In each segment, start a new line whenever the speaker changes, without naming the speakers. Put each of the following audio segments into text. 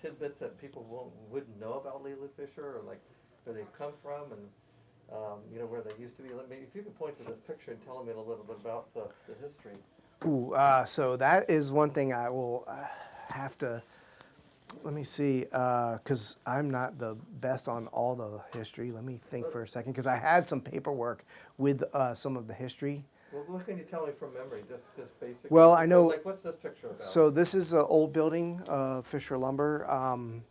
tidbits that people wouldn't know about Leland Fisher, or like where they come from, and where they used to be? Maybe if you could point to this picture and tell me a little bit about the history.
Ooh, so that is one thing I will have to, let me see, because I'm not the best on all the history. Let me think for a second, because I had some paperwork with some of the history.
Well, what can you tell me from memory, just basically?
Well, I know.
Like, what's this picture about?
So this is an old building, Fisher Lumber.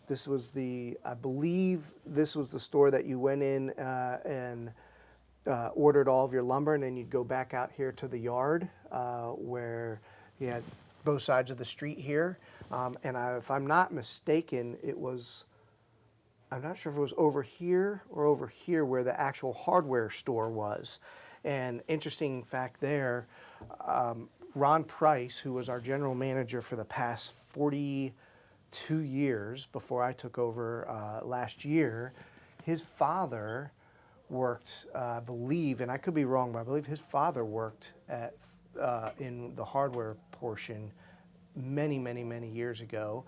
This was I believe this was the store that you went in and ordered all of your lumber, and then you'd go back out here to the yard where you had both sides of the street here. If I'm not mistaken, I'm not sure if it was over here or over here where the actual hardware store was. And interesting fact there, Ron Price, who was our general manager for the past 42 years before I took over last year, his father worked, I believe, and I could be wrong, but I believe his father worked in the hardware portion many, many, many years ago.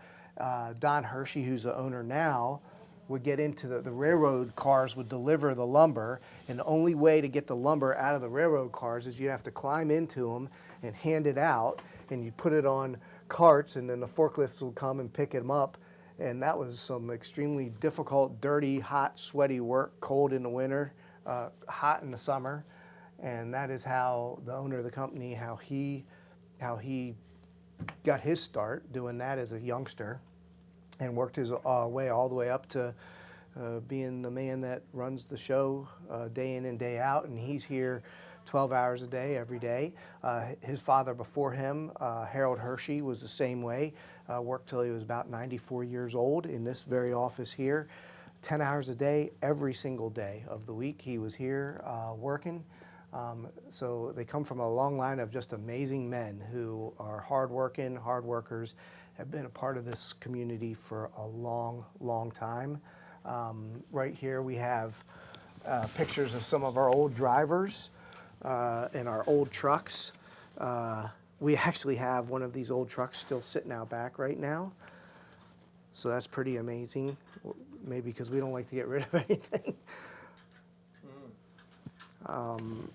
Don Hershey, who's the owner now, would get into the railroad cars would deliver the lumber, and the only way to get the lumber out of the railroad cars is you have to climb into them and hand it out, and you put it on carts, and then the forklifts would come and pick them up. And that was some extremely difficult, dirty, hot, sweaty work, cold in the winter, hot in the summer. And that is how the owner of the company, how he got his start doing that as a youngster, and worked his way all the way up to being the man that runs the show day in and day out. And he's here 12 hours a day, every day. His father before him, Harold Hershey, was the same way. Worked till he was about 94 years old in this very office here. 10 hours a day, every single day of the week he was here working. So they come from a long line of just amazing men who are hardworking, hard workers, have been a part of this community for a long, long time. Right here we have pictures of some of our old drivers and our old trucks. We actually have one of these old trucks still sitting out back right now. So that's pretty amazing, maybe because we don't like to get rid of anything.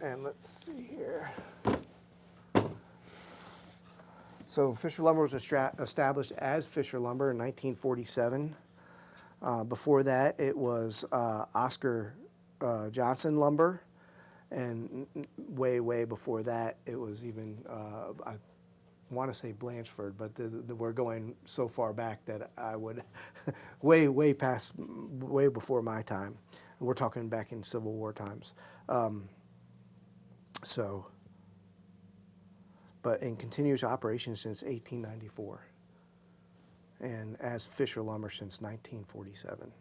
And let's see here. So Fisher Lumber was established as Fisher Lumber in 1947. Before that, it was Oscar Johnson Lumber. And way, way before that, it was even, I want to say Blanchford, but we're going so far back that I would, way before my time. We're talking back in Civil War times. But in continuous operation since 1894, and as Fisher Lumber since 1947.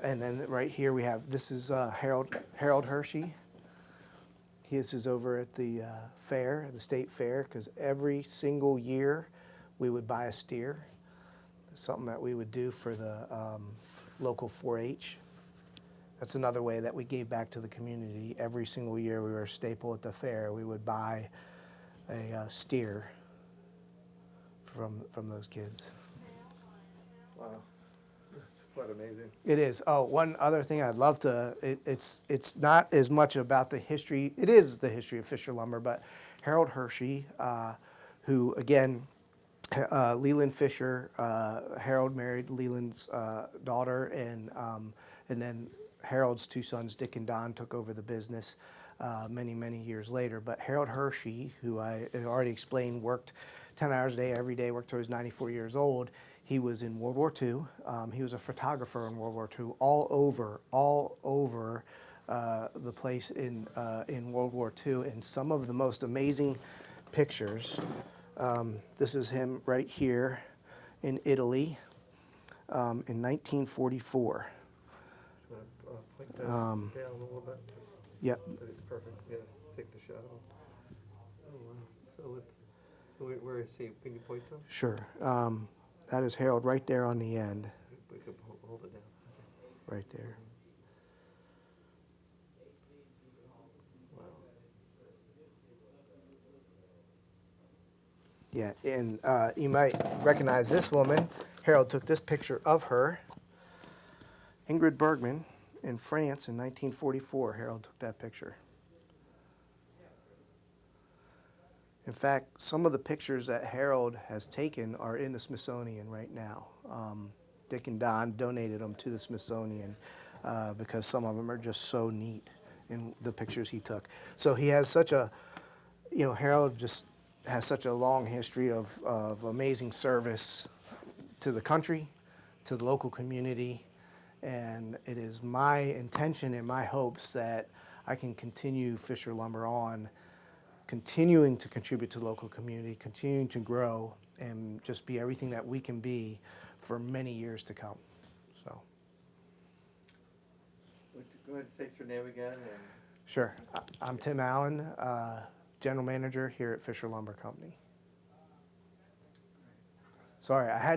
And then right here we have, this is Harold Hershey. His is over at the fair, the state fair, because every single year we would buy a steer, something that we would do for the local 4-H. That's another way that we gave back to the community. Every single year we were a staple at the fair. We would buy a steer from those kids.
Wow, it's quite amazing.
It is. Oh, one other thing I'd love to, it's not as much about the history, it is the history of Fisher Lumber, but Harold Hershey, who again, Leland Fisher, Harold married Leland's daughter, and then Harold's two sons, Dick and Don, took over the business many, many years later. But Harold Hershey, who I already explained, worked 10 hours a day, every day, worked till he was 94 years old. He was in World War II. He was a photographer in World War II, all over the place in World War II. And some of the most amazing pictures. This is him right here in Italy in 1944.
Point that down a little bit.
Yep.
Perfect. Yeah, take the shadow. Oh wow. So where is he? Can you point to him?
Sure. That is Harold right there on the end.
We could hold it down.
Right there.
Wow.
Yeah, and you might recognize this woman. Harold took this picture of her. Ingrid Bergman in France in 1944. Harold took that picture. In fact, some of the pictures that Harold has taken are in the Smithsonian right now. Dick and Don donated them to the Smithsonian because some of them are just so neat in the pictures he took. So he has such a, Harold just has such a long history of amazing service to the country, to the local community, and it is my intention and my hopes that I can continue Fisher Lumber on, continuing to contribute to the local community, continuing to grow, and just be everything that we can be for many years to come. So,
Would you go ahead and state your name again? And
sure. I'm Tim Allen, General Manager here at Fisher Lumber Company. Sorry, I had